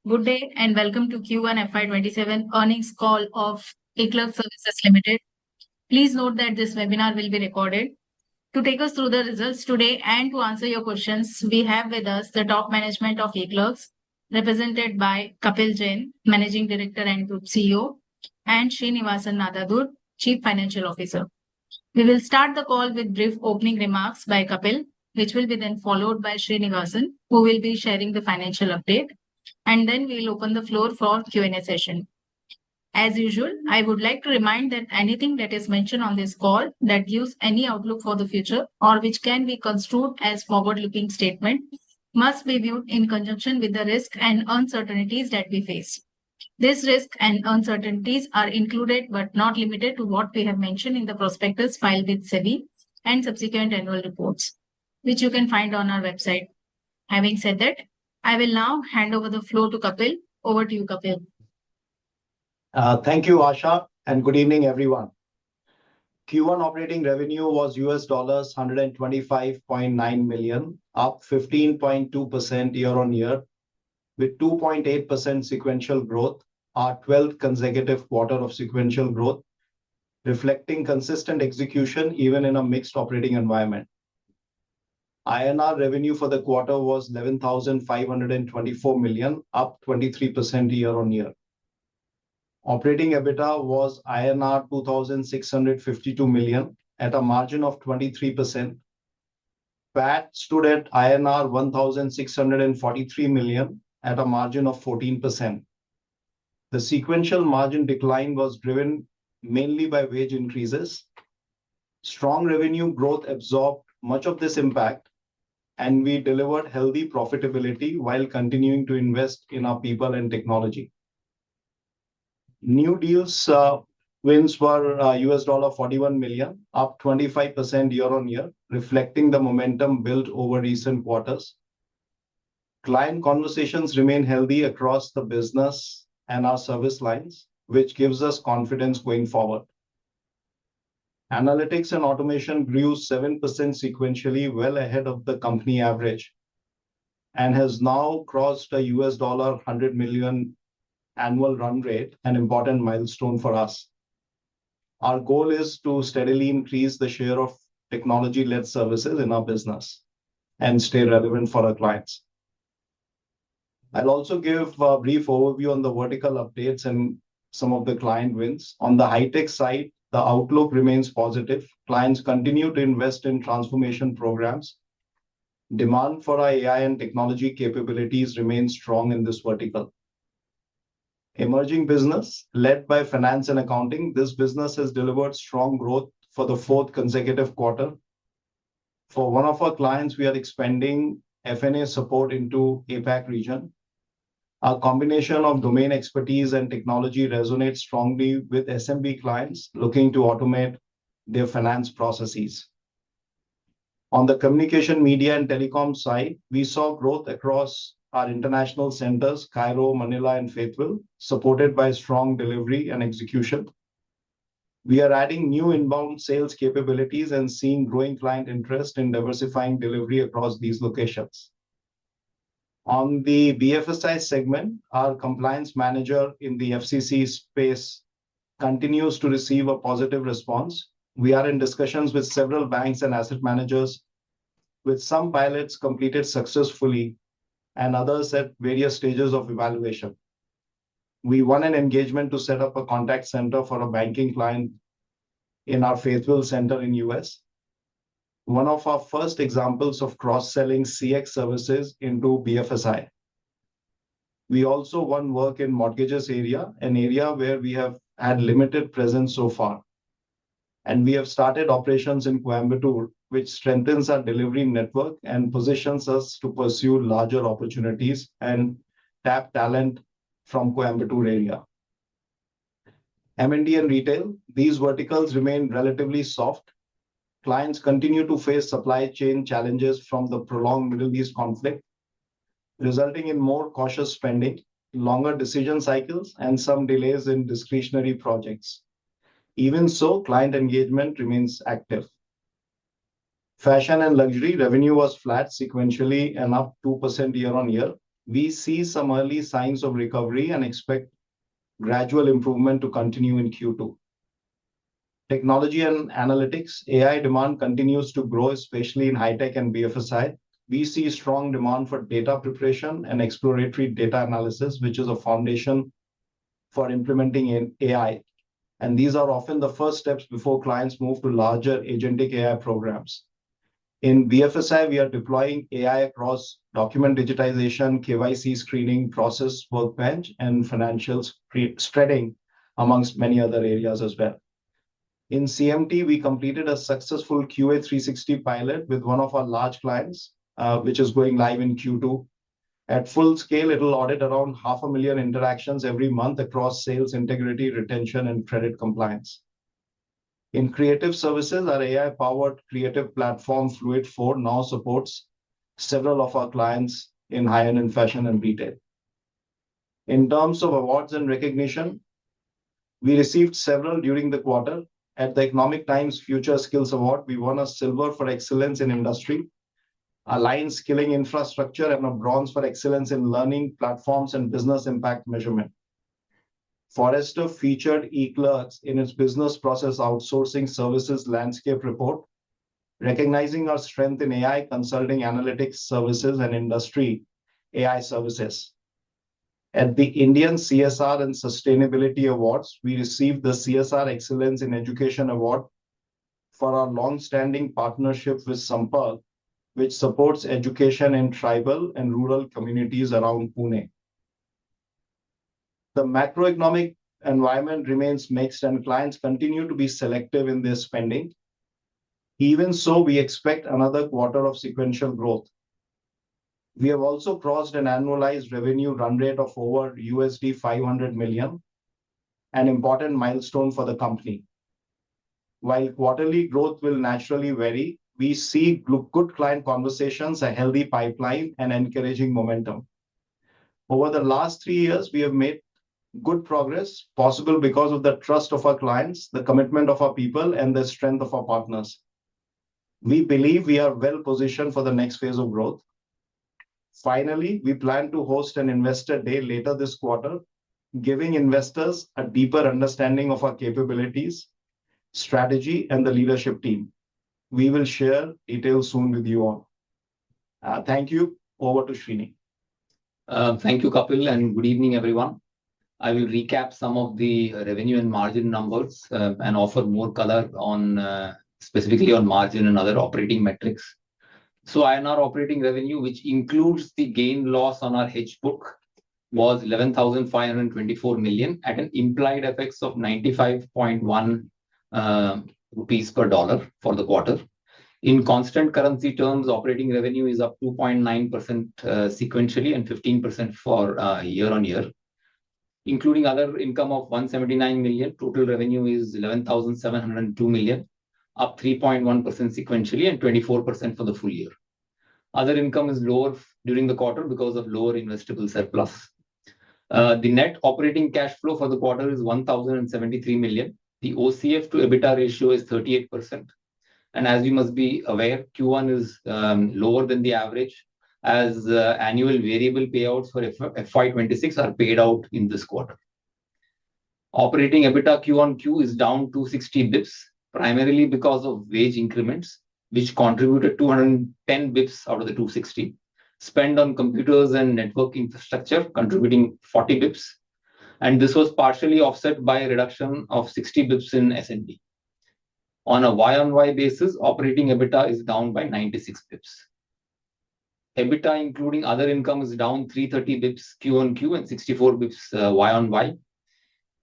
Good day and welcome to Q1FY27 earnings call of eClerx Services Ltd. Please note that this webinar will be recorded. To take us through the results today and to answer your questions, we have with us the top management of eClerx, represented by Kapil Jain, Managing Director and Group CEO, and Srinivasan Nadadur, Chief Financial Officer. We will start the call with brief opening remarks by Kapil, which will be then followed by Srinivasan, who will be sharing the financial update, and then we'll open the floor for Q&A session. As usual, I would like to remind that anything that is mentioned on this call that gives any outlook for the future or which can be construed as forward-looking statement must be viewed in conjunction with the risks and uncertainties that we face. These risks and uncertainties are included but not limited to what we have mentioned in the prospectus filed with SEBI and subsequent annual reports, which you can find on our website. Having said that, I will now hand over the floor to Kapil. Over to you, Kapil. Thank you, Asha, and good evening, everyone. Q1 operating revenue was $125.9 million, up 15.2% year-on-year, with 2.8% sequential growth, our 12th consecutive quarter of sequential growth, reflecting consistent execution even in a mixed operating environment. INR revenue for the quarter was 11,524 million, up 23% year-on-year. Operating EBITDA was INR 2,652 million at a margin of 23%. PAT stood at INR 1,643 million at a margin of 14%. The sequential margin decline was driven mainly by wage increases. Strong revenue growth absorbed much of this impact, and we delivered healthy profitability while continuing to invest in our people and technology. New deals wins were $41 million, up 25% year-on-year, reflecting the momentum built over recent quarters. Client conversations remain healthy across the business and our service lines, which gives us confidence going forward. Analytics and automation grew 7% sequentially, well ahead of the company average, and has now crossed a $100 million annual run rate, an important milestone for us. Our goal is to steadily increase the share of technology-led services in our business and stay relevant for our clients. I'll also give a brief overview on the vertical updates and some of the client wins. On the high-tech side, the outlook remains positive. Clients continue to invest in transformation programs. Demand for our AI and technology capabilities remains strong in this vertical. Emerging business, led by finance and accounting, this business has delivered strong growth for the fourth consecutive quarter. For one of our clients, we are expanding F&A support into APAC region. Our combination of domain expertise and technology resonates strongly with SMB clients looking to automate their finance processes. On the communication, media, and telecom side, we saw growth across our international centers, Cairo, Manila, and Fayetteville, supported by strong delivery and execution. We are adding new inbound sales capabilities and seeing growing client interest in diversifying delivery across these locations. On the BFSI segment, our compliance manager in the FCC space continues to receive a positive response. We are in discussions with several banks and asset managers, with some pilots completed successfully and others at various stages of evaluation. We won an engagement to set up a contact center for a banking client in our Fayetteville center in US. One of our first examples of cross-selling CX services into BFSI. We also won work in mortgages area, an area where we have had limited presence so far. And we have started operations in Coimbatore, which strengthens our delivery network and positions us to pursue larger opportunities and tap talent from Coimbatore area. M&D and retail, these verticals remain relatively soft. Clients continue to face supply chain challenges from the prolonged Middle East conflict, resulting in more cautious spending, longer decision cycles, and some delays in discretionary projects. Even so, client engagement remains active. Fashion and luxury revenue was flat sequentially and up 2% year-on-year. We see some early signs of recovery and expect gradual improvement to continue in Q2. Technology and analytics, AI demand continues to grow, especially in high-tech and BFSI. We see strong demand for data preparation and exploratory data analysis, which is a foundation for implementing AI. And these are often the first steps before clients move to larger agentic AI programs. In BFSI, we are deploying AI across document digitization, KYC screening, process workbench, and financial spreading, amongst many other areas as well. In CMT, we completed a successful QA 360 pilot with one of our large clients, which is going live in Q2. At full scale, it will audit around 500,000 interactions every month across sales, integrity, retention, and credit compliance. In creative services, our AI-powered creative platform, Fluid 4, now supports several of our clients in high-end and fashion and retail. In terms of awards and recognition, we received several during the quarter. At the Economic Times Future Skills Award, we won a silver for excellence in industry, a line skilling infrastructure, and a bronze for excellence in learning platforms and business impact measurement. Forrester featured eClerx in its business process outsourcing services landscape report, recognizing our strength in AI consulting, analytics services, and industry AI services. At the Indian CSR and Sustainability Awards, we received the CSR Excellence in Education Award for our long-standing partnership with Sampark, which supports education in tribal and rural communities around Pune. The macroeconomic environment remains mixed and clients continue to be selective in their spending. Even so, we expect another quarter of sequential growth. We have also crossed an annualized revenue run rate of over $500 million, an important milestone for the company. While quarterly growth will naturally vary, we see good client conversations, a healthy pipeline, and encouraging momentum. Over the last 3 years, we have made good progress, possible because of the trust of our clients, the commitment of our people, and the strength of our partners. We believe we are well positioned for the next phase of growth. Finally, we plan to host an investor day later this quarter, giving investors a deeper understanding of our capabilities, strategy, and the leadership team. We will share details soon with you all. Thank you. Over to Srini. Thank you, Kapil, and good evening, everyone. I will recap some of the revenue and margin numbers and offer more color on specifically on margin and other operating metrics. So INR operating revenue, which includes the gain loss on our hedge book, was 11,524 million at an implied FX of 95.1 rupees per dollar for the quarter. In constant currency terms, operating revenue is up 2.9% sequentially and 15% for year on year. Including other income of 179 million, total revenue is 11,702 million, up 3.1% sequentially and 24% for the full year. Other income is lower during the quarter because of lower investable surplus. The net operating cash flow for the quarter is 1,073 million. The OCF to EBITDA ratio is 38%. And as you must be aware, Q1 is lower than the average, as annual variable payouts for FY26 are paid out in this quarter. Operating EBITDA Q1Q is down 260 bps, primarily because of wage increments, which contributed 210 bps out of the 260. Spend on computers and network infrastructure contributing 40 bps. And this was partially offset by a reduction of 60 bps in S&D. On a Y-on-Y basis, operating EBITDA is down by 96 bps. EBITDA, including other income, is down 330 bps Q1Q and 64 bps Y-on-Y.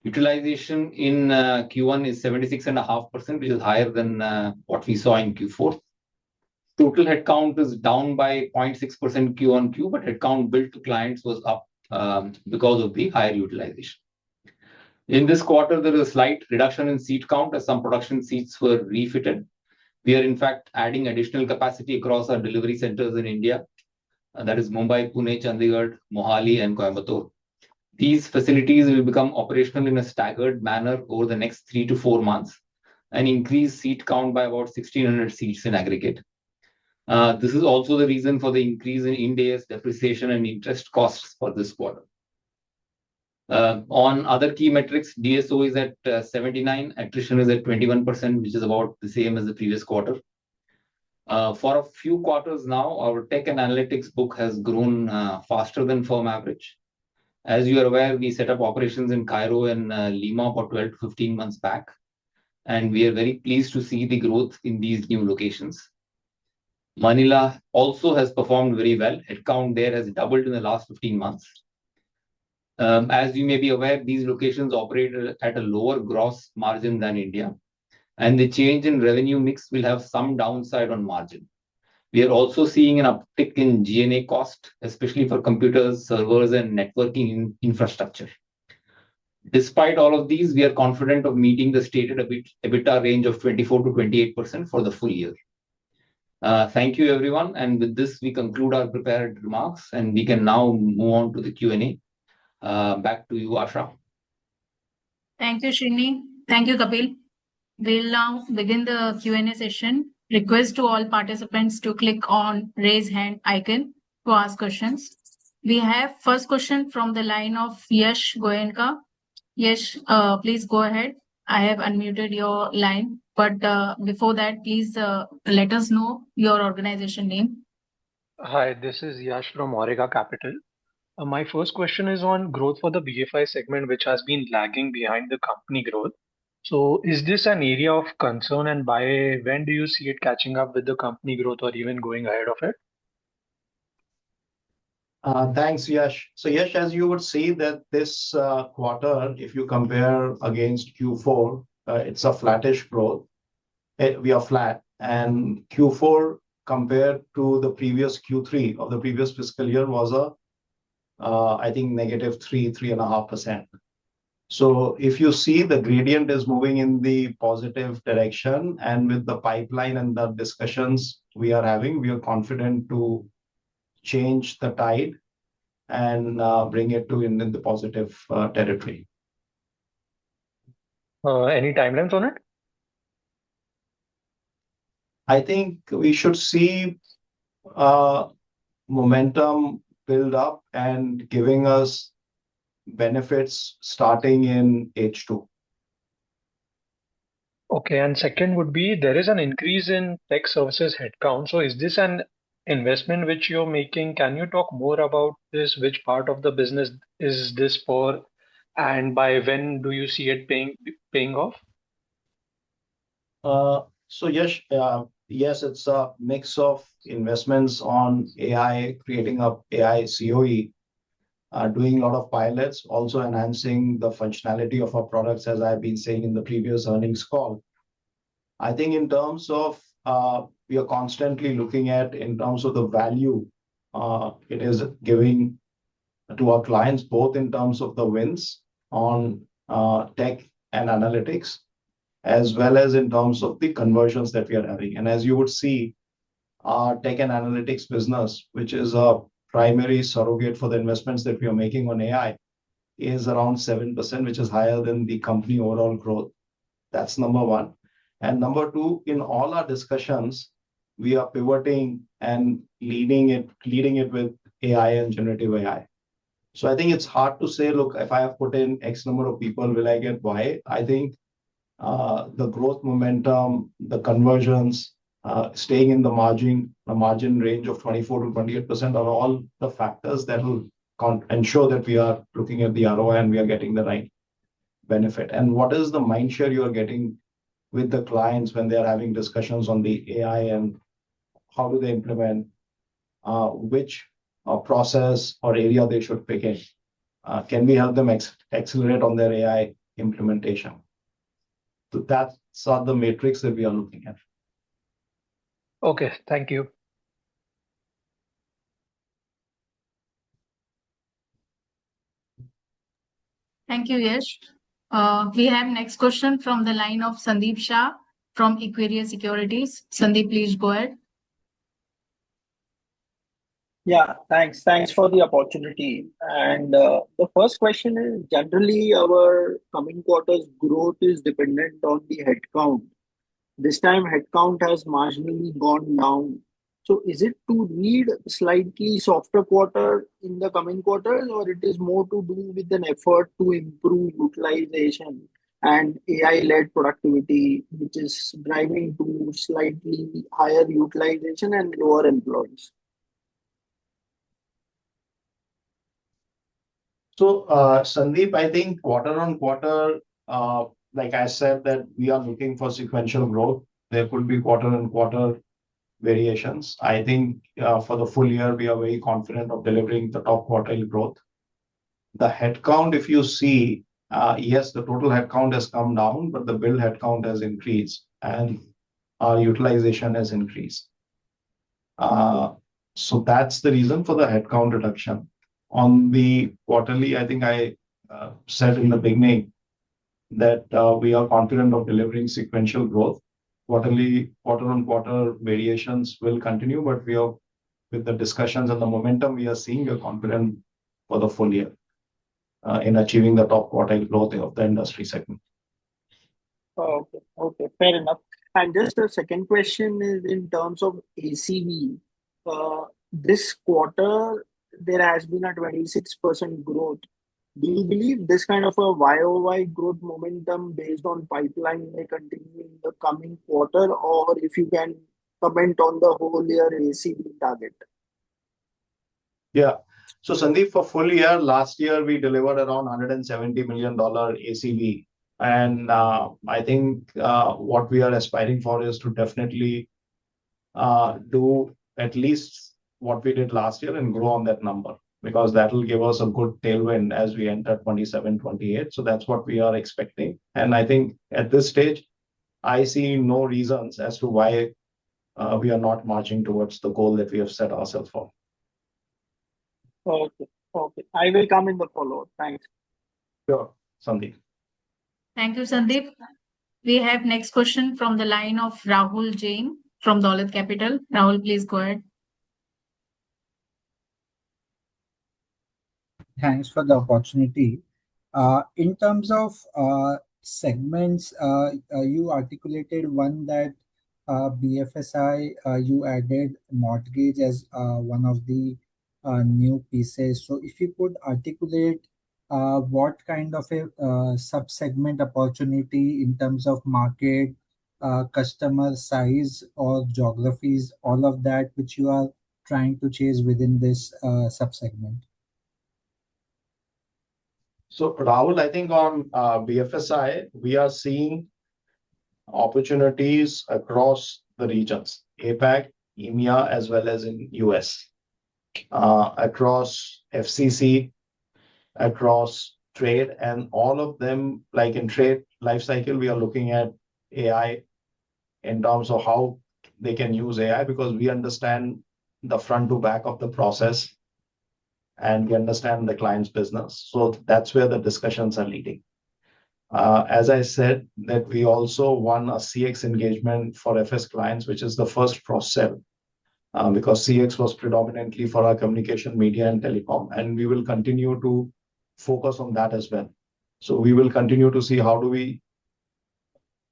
Utilization in Q1 is 76.5%, which is higher than what we saw in Q4. Total headcount is down by 0.6% Q1Q, but headcount billed to clients was up because of the higher utilization. In this quarter, there is a slight reduction in seat count as some production seats were refitted. We are in fact adding additional capacity across our delivery centers in India. That is Mumbai, Pune, Chandigarh, Mohali, and Coimbatore. These facilities will become operational in a staggered manner over the next 3 to 4 months and increase seat count by about 1,600 seats in aggregate. This is also the reason for the increase in Ind AS depreciation and interest costs for this quarter. On other key metrics, DSO is at 79, attrition is at 21%, which is about the same as the previous quarter. For a few quarters now, our tech and analytics book has grown faster than firm average. As you are aware, we set up operations in Cairo and Lima for 12 to 15 months back, and we are very pleased to see the growth in these new locations. Manila also has performed very well. Headcount there has doubled in the last 15 months. As you may be aware, these locations operate at a lower gross margin than India, and the change in revenue mix will have some downside on margin. We are also seeing an uptick in G&A cost, especially for computers, servers, and networking infrastructure. Despite all of these, we are confident of meeting the stated EBITDA range of 24 to 28% for the full year. Thank you, everyone. And with this, we conclude our prepared remarks, and we can now move on to the Q&A. Back to you, Asha. Thank you, Srini. Thank you, Kapil. We'll now begin the Q&A session. Request to all participants to click on raise hand icon to ask questions. We have first question from the line of Yash Goenka. Yash, please go ahead. I have unmuted your line, but before that, please let us know your organization name. Hi, this is Yash from Auriga Capital. My first question is on growth for the BFI segment, which has been lagging behind the company growth. So, is this an area of concern, and by when do you see it catching up with the company growth or even going ahead of it? Thanks, Yash. So, Yash, as you would see that this quarter, if you compare against Q4, it's a flattish growth. We are flat. And Q4 compared to the previous Q3 of the previous fiscal year was I think -3.5%. So if you see the gradient is moving in the positive direction, and with the pipeline and the discussions we are having, we are confident to change the tide and bring it to in the positive territory. Any timelines on it? I think we should see momentum build up and giving us benefits starting in H2. Okay, and second would be there is an increase in tech services headcount. So, is this an investment which you're making? Can you talk more about this? Which part of the business is this for, and by when do you see it paying off? So yes, yes, it's a mix of investments on AI, creating up AI COE, doing a lot of pilots, also enhancing the functionality of our products, as I've been saying in the previous earnings call. I think in terms of we are constantly looking at in terms of the value it is giving to our clients, both in terms of the wins on tech and analytics, as well as in terms of the conversions that we are having. And as you would see, our tech and analytics business, which is a primary surrogate for the investments that we are making on AI, is around 7%, which is higher than the company overall growth. That's number one. And number two, in all our discussions, we are pivoting and leading it with AI and generative AI. So I think it's hard to say, look, if I have put in X number of people, will I get Y? I think the growth momentum, the conversions, staying in the margin range of 24 to 28% are all the factors that will ensure that we are looking at the ROI and we are getting the right benefit. And what is the mind share you are getting with the clients when they are having discussions on the AI, and how do they implement which process or area they should pick in? Can we help them accelerate on their AI implementation? So that's the matrix that we are looking at. Okay, thank you. Thank you, Yash. We have next question from the line of Sandeep Shah from Equirus Securities. Sandeep, please go ahead. Yeah, thanks. Thanks for the opportunity. And the first question is, generally our coming quarters growth is dependent on the headcount. This time headcount has marginally gone down. So is it to read slightly softer quarter in the coming quarters, or it is more to do with an effort to improve utilization and AI-led productivity, which is driving to slightly higher utilization and lower employees? So, Sandeep, I think quarter on quarter, like I said, that we are looking for sequential growth. There could be quarter on quarter variations. I think for the full year, we are very confident of delivering the top quartile growth. The headcount, if you see, yes, the total headcount has come down, but the bill headcount has increased and our utilization has increased. So that's the reason for the headcount reduction. On the quarterly, I think I said in the beginning that we are confident of delivering sequential growth. Quarterly, quarter on quarter variations will continue, but we are, with the discussions and the momentum we are seeing, we are confident for the full year in achieving the top quartile growth of the industry segment. Okay, okay, fair enough. And just a second question is in terms of ACV. This quarter, there has been a 26% growth. Do you believe this kind of a YOY growth momentum based on pipeline may continue in the coming quarter, or if you can comment on the whole year ACV target? Yeah. So, Sandeep, for full year, last year we delivered around $170 million ACV. And I think what we are aspiring for is to definitely do at least what we did last year and grow on that number, because that will give us a good tailwind as we enter 27, 28. So that's what we are expecting. And I think at this stage, I see no reasons as to why we are not marching towards the goal that we have set ourselves for. Okay, okay. I will come in the follow-up. Thanks. Sure, Sandeep. Thank you, Sandeep. We have next question from the line of Rahul Jain from Dolat Capital. Rahul, please go ahead. Thanks for the opportunity. In terms of segments, you articulated one that BFSI, you added mortgage as one of the new pieces. So if you could articulate what kind of a sub-segment opportunity in terms of market, customer size or geographies, all of that which you are trying to chase within this sub-segment. So, Rahul, I think on BFSI, we are seeing opportunities across the regions, APAC, EMEA, as well as in US, across FCC, across trade, and all of them, like in trade lifecycle, we are looking at AI in terms of how they can use AI, because we understand the front to back of the process and we understand the client's business. So that's where the discussions are leading. As I said, that we also won a CX engagement for FS clients, which is the first cross-sell, because CX was predominantly for our communication, media, and telecom, and we will continue to focus on that as well. So we will continue to see how do we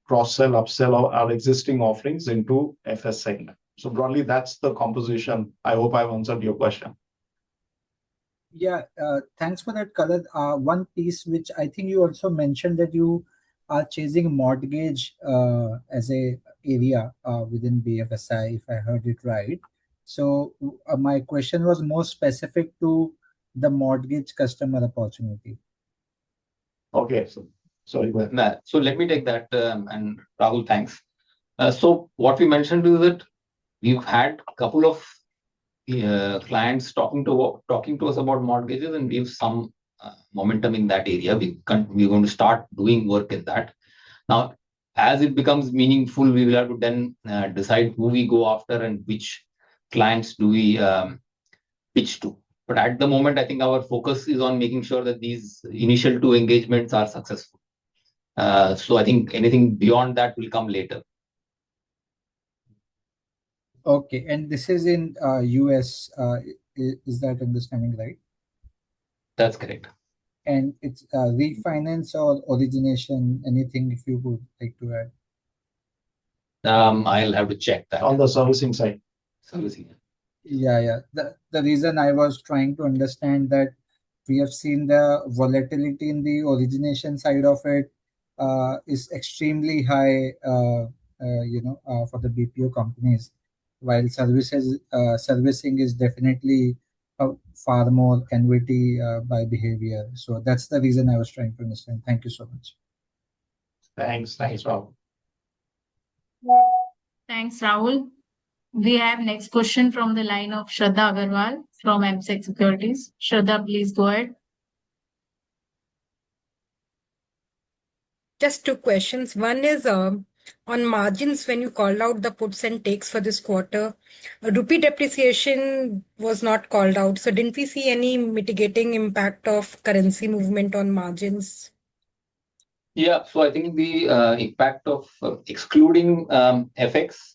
cross-sell, upsell our existing offerings into FS segment. So broadly, that's the composition. I hope I've answered your question. Yeah, thanks for that, color. One piece which I think you also mentioned that you are chasing mortgage as a area within BFSI, if I heard it right. So my question was more specific to the mortgage customer opportunity. Okay, so sorry. So let me take that, and Rahul, thanks. So what we mentioned is that we've had a couple of clients talking to us about mortgages, and we have some momentum in that area. We're going to start doing work in that. Now, as it becomes meaningful, we will have to then decide who we go after and which clients do we pitch to. But at the moment, I think our focus is on making sure that these initial 2 engagements are successful. So I think anything beyond that will come later. Okay, and this is in US, is that understanding right? That's correct. And it's refinance or origination, anything if you would like to add? I'll have to check that. On the servicing side. servicing. Yeah. The reason I was trying to understand that we have seen the volatility in the origination side of it is extremely high, for the BPO companies, while servicing is definitely far more annuity by behavior. So that's the reason I was trying to understand. Thank you so much. Thanks, Rob. Thanks, Rahul. We have next question from the line of Shraddha Agarwal from MSEC Securities. Shraddha, please go ahead. Just two questions. One is on margins, when you called out the puts and takes for this quarter, rupee depreciation was not called out. So didn't we see any mitigating impact of currency movement on margins? Yeah, so I think the impact of excluding FX,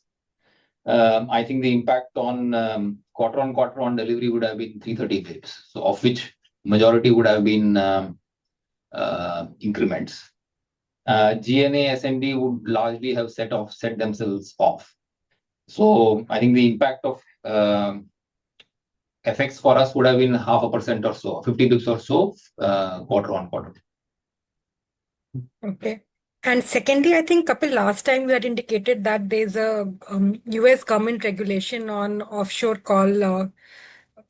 I think the impact on quarter on delivery would have been 330 basis, so of which majority would have been increments. G&A, S&D would largely have set themselves off. So I think the impact of FX for us would have been 0.5% or so, 50 bips or so, quarter on quarter. Okay. And secondly, I think Kapil, last time we had indicated that there's a US government regulation on offshore call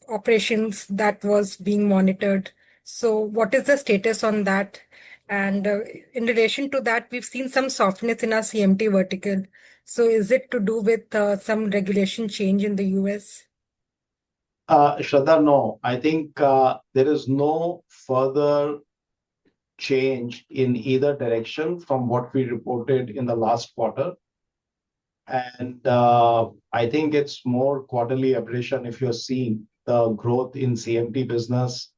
operations that was being monitored. So what is the status on that? And in relation to that, we've seen some softness in our CMT vertical. So is it to do with some regulation change in the US? Shraddha, no. I think there is no further change in either direction from what we reported in the last quarter. And I think it's more quarterly aberration if you're seeing the growth in CMT business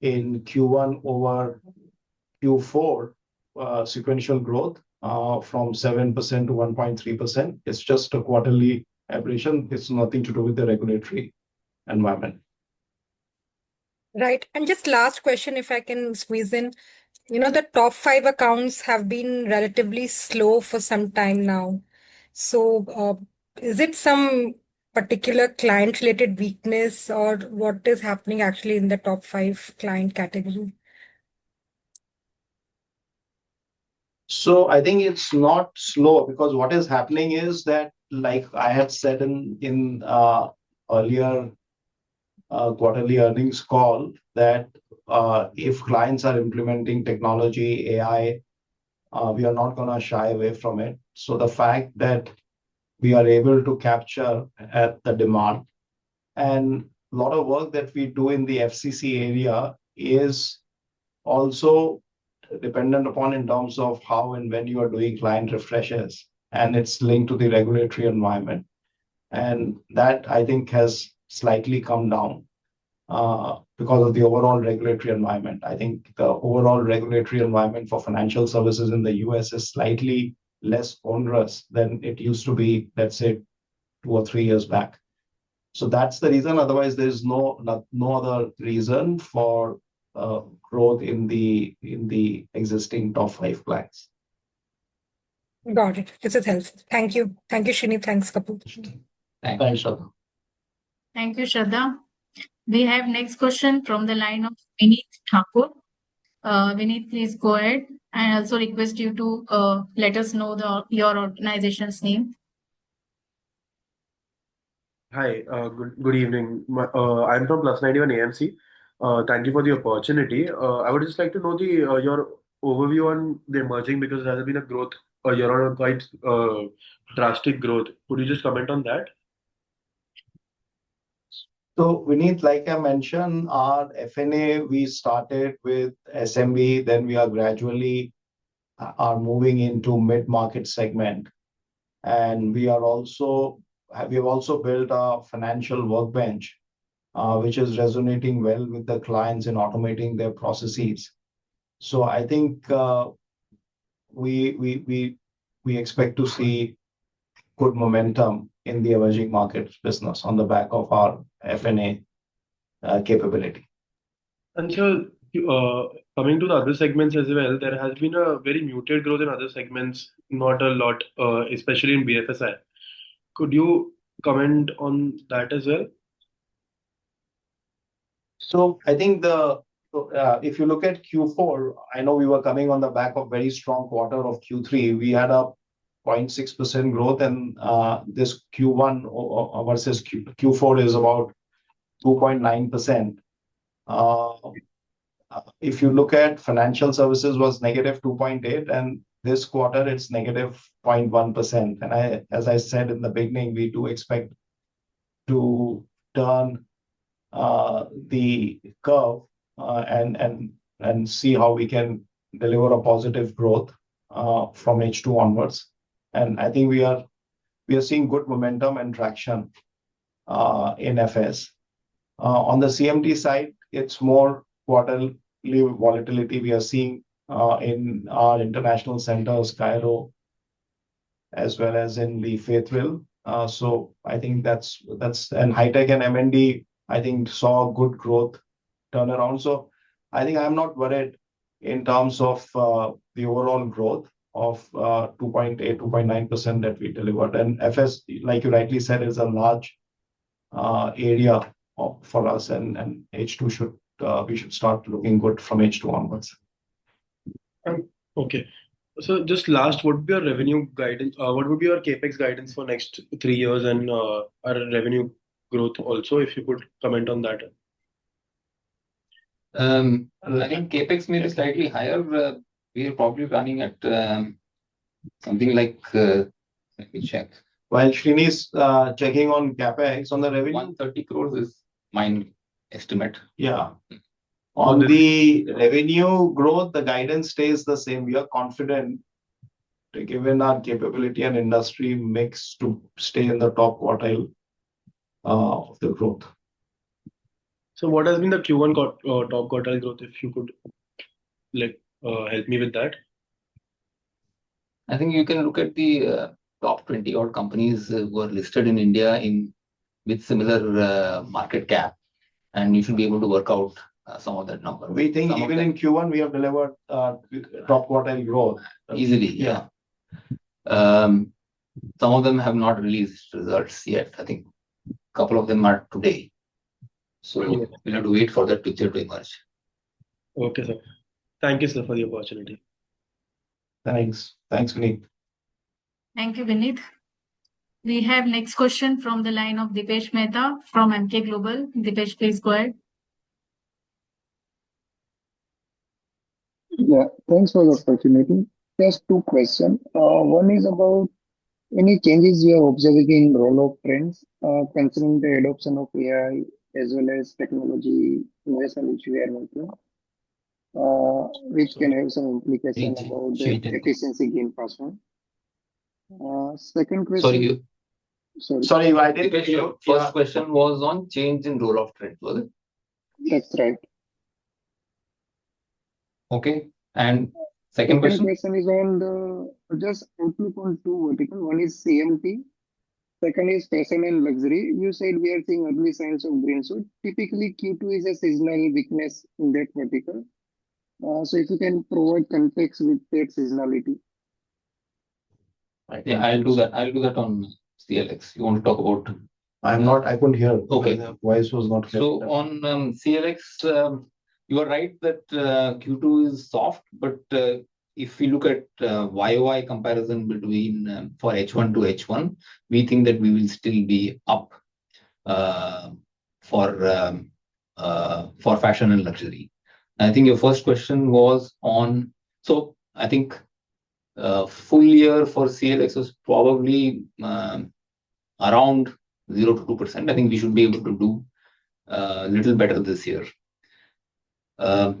in Q1 over Q4, sequential growth from 7% to 1.3%. It's just a quarterly aberration. It's nothing to do with the regulatory environment. Right. And just last question, if I can squeeze in, the top 5 accounts have been relatively slow for some time now. So is it some particular client related weakness, or what is happening actually in the top 5 client category? So I think it's not slow, because what is happening is that, like I had said in earlier quarterly earnings call, that if clients are implementing technology, AI, we are not going to shy away from it. So the fact that we are able to capture at the demand, and a lot of work that we do in the FCC area is also dependent upon in terms of how and when you are doing client refreshes, and it's linked to the regulatory environment. And that, I think, has slightly come down because of the overall regulatory environment. I think the overall regulatory environment for financial services in the US is slightly less onerous than it used to be, let's say, 2 or 3 years back. So that's the reason. Otherwise, there's no other reason for growth in the existing top 5 clients. Got it. This is helpful. Thank you. Thank you, Srini. Thanks, Kapil. Thanks, Shraddha. Thank you, Shraddha. We have next question from the line of Vineet Thakur. Vineet, please go ahead. And also request you to let us know your organization's name. Hi, good evening. I'm from Plus 91 AMC. Thank you for the opportunity. I would just like to know your overview on the emerging, because there has been a growth, you're on a quite drastic growth. Could you just comment on that? So Vineet, like I mentioned, our F&A, we started with SMB, then we are gradually moving into mid-market segment. And we have also built a financial workbench, which is resonating well with the clients in automating their processes. So I think we expect to see good momentum in the emerging markets business on the back of our F&A capability. And so, coming to the other segments as well, there has been a very muted growth in other segments, not a lot, especially in BFSI. Could you comment on that as well? So I think if you look at Q4, I know we were coming on the back of very strong quarter of Q3. We had a 0.6% growth, and this Q1 versus Q4 is about 2.9%. If you look at financial services was negative 2.8, and this quarter it's negative 0.1%. And as I said in the beginning, we do expect to turn the curve and see how we can deliver a positive growth from H2 onwards. And I think we are seeing good momentum and traction in FS. On the CMT side, it's more quarterly volatility we are seeing in our international centers, Cairo, as well as in the Fayetteville. So I think that's and high tech and M&D, I think saw good growth turnaround. So I think I'm not worried in terms of the overall growth of 2.8, 2.9% that we delivered. And FS, like you rightly said, is a large area for us, and H2 we should start looking good from H2 onwards. Okay. So just last, what would be your revenue guidance? What would be your CapEx guidance for next 3 years and our revenue growth also, if you could comment on that? I think CapEx may be slightly higher. We are probably running at something like, let me check. While Srini is checking on CapEx, on the revenue, 130 crores is my estimate. Yeah. On the revenue growth, the guidance stays the same. We are confident, given our capability and industry mix, to stay in the top quartile of the growth. So what has been the Q1 top quartile growth, if you could help me with that? I think you can look at the top 20 odd companies who are listed in India with similar market cap, and you should be able to work out some of that number. We think even in Q1 we have delivered top quartile growth easily. Yeah. Some of them have not released results yet. I think a couple of them are today. So we'll have to wait for that picture to emerge. Okay, sir. Thank you, sir, for the opportunity. Thanks, Vineet. Thank you, Vineet. We have next question from the line of Dipesh Mehta from MK Global. Dipesh, please go ahead. Yeah, thanks for the opportunity. Just 2 questions. One is about any changes you are observing in roll-off trends concerning the adoption of AI as well as technology investment which we are making, which can have some implication about the efficiency gain passing. Second question. Sorry, I didn't hear. First question was on change in roll-off trend, was it? That's right. Okay. And second question is on the just outlook on 2 verticals. One is CMT. Second is fashion and luxury. You said we are seeing early signs of green shoot. Typically, Q2 is a seasonal weakness in that vertical. So if you can provide context with that seasonality. Yeah, I'll do that. I'll do that on CLX. You want to talk about? I couldn't hear. Okay. The voice was not clear. So on CLX, you are right that Q2 is soft, but if we look at YOY comparison between for H1 to H1, we think that we will still be up for fashion and luxury. I think your first question was on, so I think full year for CLX was probably around 0 to 2%. I think we should be able to do a little better this year.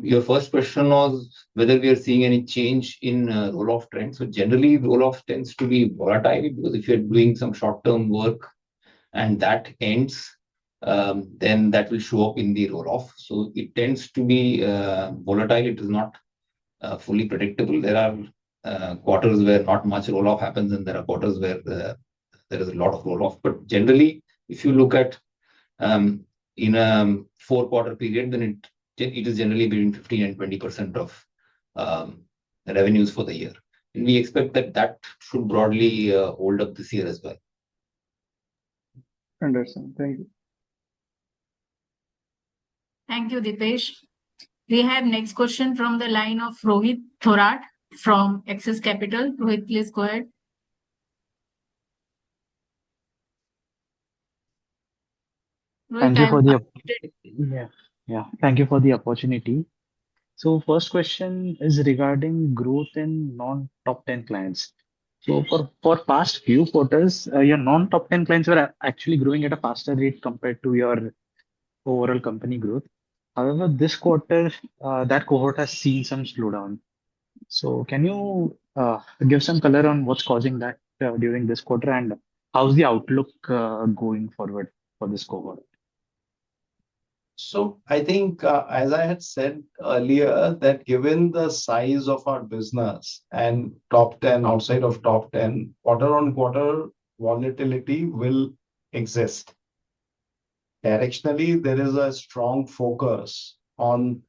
Your first question was whether we are seeing any change in roll-off trends. So generally, roll-off tends to be volatile because if you're doing some short-term work and that ends, then that will show up in the roll-off. So it tends to be volatile. It is not fully predictable. There are quarters where not much roll-off happens, and there are quarters where there is a lot of roll-off. But generally, if you look at in a 4-quarter period, then it is generally between 15 and 20% of revenues for the year. And we expect that should broadly hold up this year as well. Understand. Thank you. Thank you, Dipesh. We have next question from the line of Rohit Thorat from Axis Capital. Rohit, please go ahead. Thank you Rohit, for the unmuted. thank you for the opportunity. So first question is regarding growth in non-top 10 clients. So for past few quarters, your non-top 10 clients were actually growing at a faster rate compared to your overall company growth. However, this quarter, that cohort has seen some slowdown. So can you give some color on what's causing that during this quarter, and how's the outlook going forward for this cohort? So I think, as I had said earlier, that given the size of our business and top 10, outside of top 10, quarter on quarter volatility will exist. Directionally, there is a strong focus on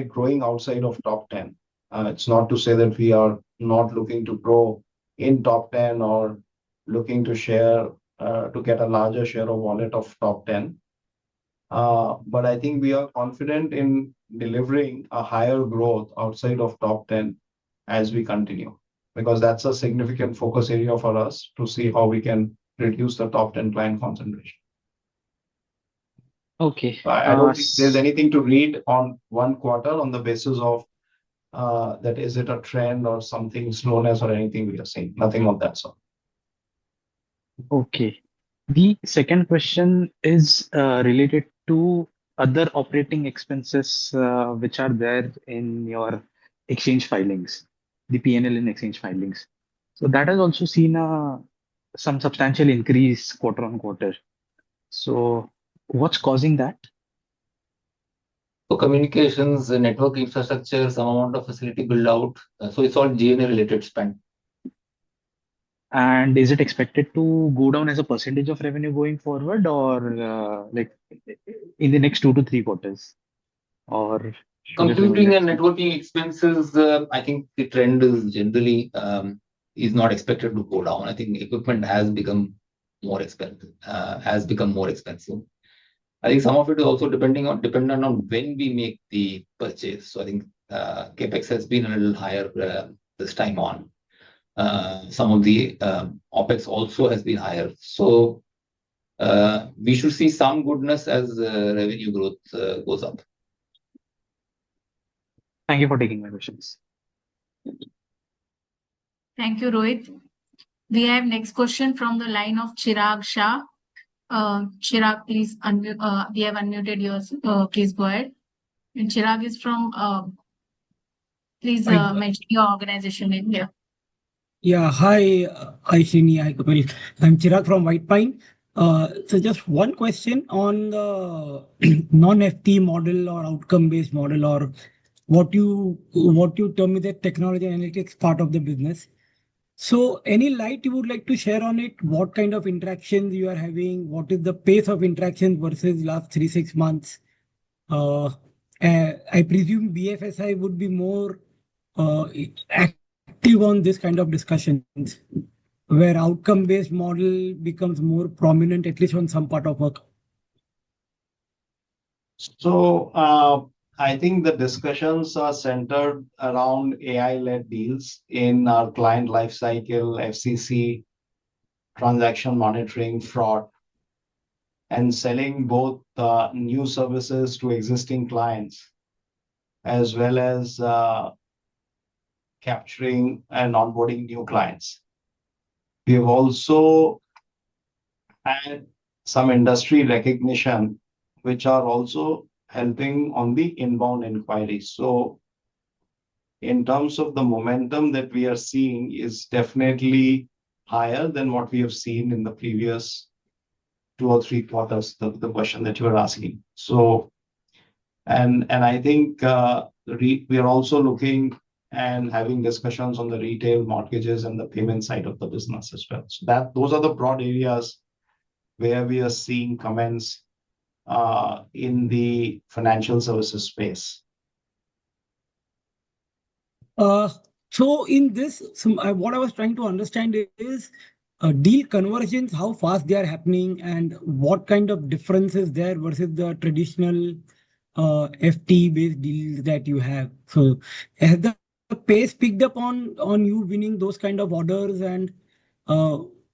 growing outside of top 10. It's not to say that we are not looking to grow in top 10 or looking to get a larger share of wallet of top 10. But I think we are confident in delivering a higher growth outside of top 10 as we continue, because that's a significant focus area for us to see how we can reduce the top 10 client concentration. Okay. I don't think there's anything to read on one quarter on the basis of that is it a trend or something slowness or anything we are seeing. Nothing of that sort. Okay. The second question is related to other operating expenses which are there in your exchange filings, the P&L in exchange filings. So that has also seen some substantial increase quarter on quarter. So what's causing that? So communications, network infrastructure, some amount of facility build out. So it's all G&A related spend. And is it expected to go down as a percentage of revenue going forward, or like in the next 2 to 3 quarters? Or Computing and networking expenses, I think the trend is generally is not expected to go down. I think equipment has become more expensive. I think some of it is also dependent on when we make the purchase. So I think capex has been a little higher this time on. Some of the OpEx also has been higher. So we should see some goodness as revenue growth goes up. Thank you for taking my questions. Thank you, Rohit. We have next question from the line of Chirag Shah. Chirag, please unmute. We have unmuted yours. Please go ahead. And Chirag is from. Please mention your organization name here. Yeah, hi, Srini. Hi, Kapil. I'm Chirag from White Pine. So just one question on the non-FT model or outcome-based model, or what you term is the technology analytics part of the business. So any light you would like to share on it? What kind of interactions you are having? What is the pace of interactions versus last 3-6 months? I presume BFSI would be more active on this kind of discussions, where outcome-based model becomes more prominent, at least on some part of work. So I think the discussions are centered around AI-led deals in our client lifecycle, FCC, transaction monitoring, fraud, and selling both new services to existing clients, as well as capturing and onboarding new clients. We have also had some industry recognition, which are also helping on the inbound inquiries. So in terms of the momentum that we are seeing is definitely higher than what we have seen in the previous 2 or 3 quarters, the question that you were asking. So, and I think we are also looking and having discussions on the retail mortgages and the payment side of the business as well. So those are the broad areas where we are seeing comments in the financial services space. So in this, what I was trying to understand is, deal conversions, how fast they are happening, and what kind of difference is there versus the traditional FT-based deals that you have? So has the pace picked up on you winning those kind of orders? And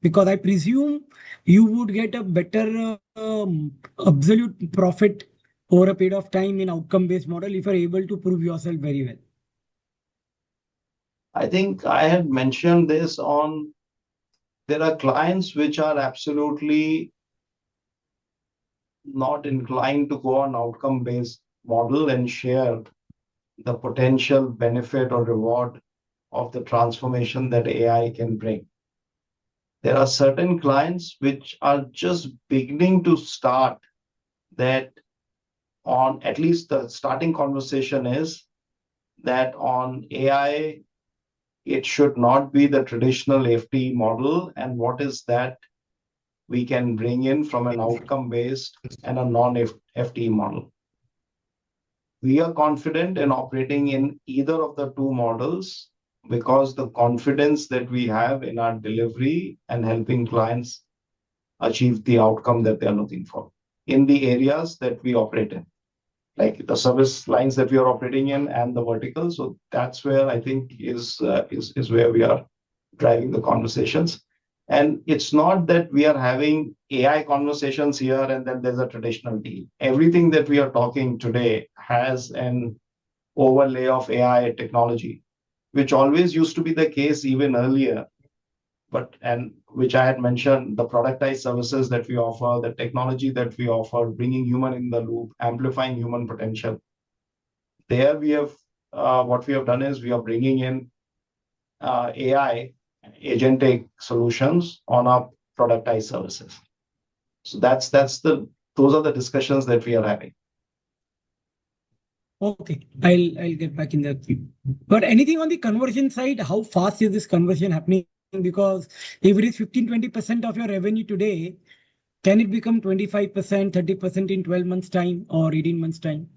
because I presume you would get a better absolute profit over a period of time in outcome-based model if you're able to prove yourself very well. I think I had mentioned this on, there are clients which are absolutely not inclined to go on outcome-based model and share the potential benefit or reward of the transformation that AI can bring. There are certain clients which are just beginning to start that on, at least the starting conversation is that on AI, it should not be the traditional FT model, and what is that we can bring in from an outcome-based and a non-FT model. We are confident in operating in either of the two models because the confidence that we have in our delivery and helping clients achieve the outcome that they're looking for in the areas that we operate in, like the service lines that we are operating in and the verticals. So that's where I think is where we are driving the conversations. And it's not that we are having AI conversations here and then there's a traditional deal. Everything that we are talking today has an overlay of AI technology, which always used to be the case even earlier. And which I had mentioned, the productized services that we offer, the technology that we offer, bringing human in the loop, amplifying human potential. There we have, what we have done is we are bringing in AI agentic solutions on our productized services. So those are the discussions that we are having. Okay, I'll get back in that queue. But anything on the conversion side, how fast is this conversion happening? Because if it is 15-20% of your revenue today, can it become 25%, 30% in 12 months' time or 18 months' time?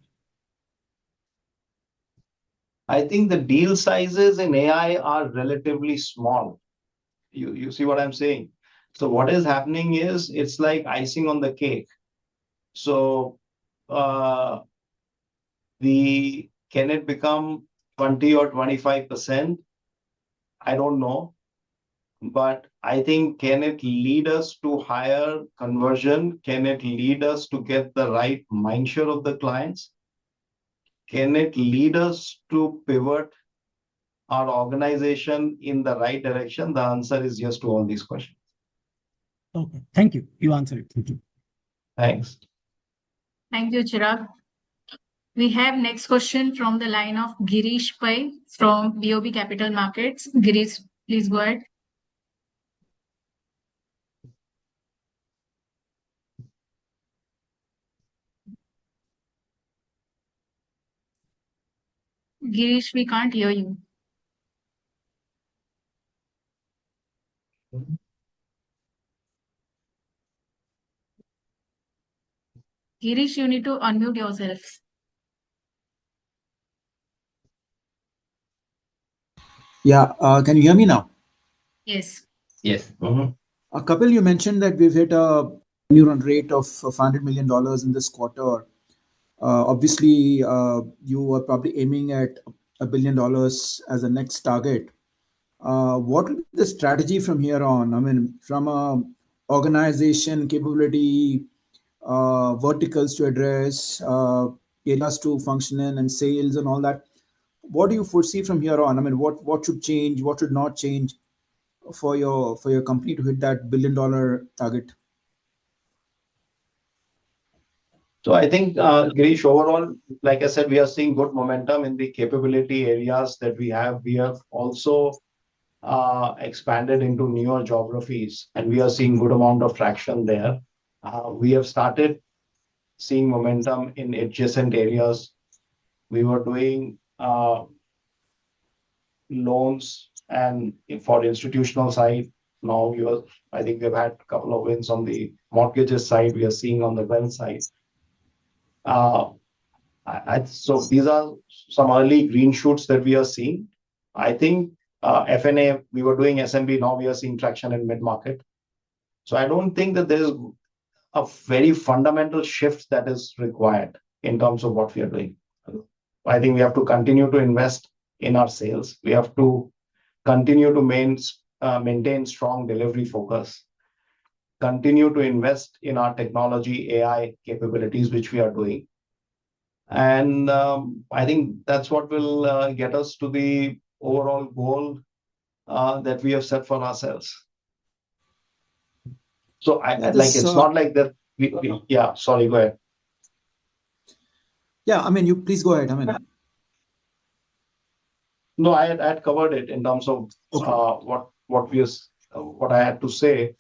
I think the deal sizes in AI are relatively small. You see what I'm saying? So what is happening is it's like icing on the cake. So can it become 20 or 25%? I don't know. But I think, can it lead us to higher conversion? Can it lead us to get the right mindshare of the clients? Can it lead us to pivot our organization in the right direction? The answer is yes to all these questions. Okay, thank you. You answered it. Thank you. Thanks. Thank you, Chirag. We have next question from the line of Girish Pai from BOB Capital Markets. Girish, please go ahead. Girish, we can't hear you. Girish, you need to unmute yourself. Yeah, can you hear me now? Yes. Yes. Kapil, you mentioned that we've hit a new run rate of $500 million in this quarter. Obviously, you are probably aiming at $1 billion as a next target. What will be the strategy from here on? I mean, from a organization capability, verticals to address, areas to function in, and sales and all that. What do you foresee from here on? I mean, what should change? What should not change for your company to hit that $1 billion target? So I think, Girish, overall, like I said, we are seeing good momentum in the capability areas that we have. We have also expanded into newer geographies, and we are seeing good amount of traction there. We have started seeing momentum in adjacent areas. We were doing loans and for the institutional side. Now I think we've had a couple of wins on the mortgages side. We are seeing on the wealth side. So these are some early green shoots that we are seeing. I think F&A, we were doing SMB, now we are seeing traction in mid-market. So I don't think that there's a very fundamental shift that is required in terms of what we are doing. I think we have to continue to invest in our sales. We have to continue to maintain strong delivery focus, continue to invest in our technology, AI capabilities, which we are doing. And I think that's what will get us to the overall goal that we have set for ourselves. So it's not like that. Yeah, sorry, go ahead. Yeah, I mean, you please go ahead. I mean, no, I had covered it in terms of what I had to say.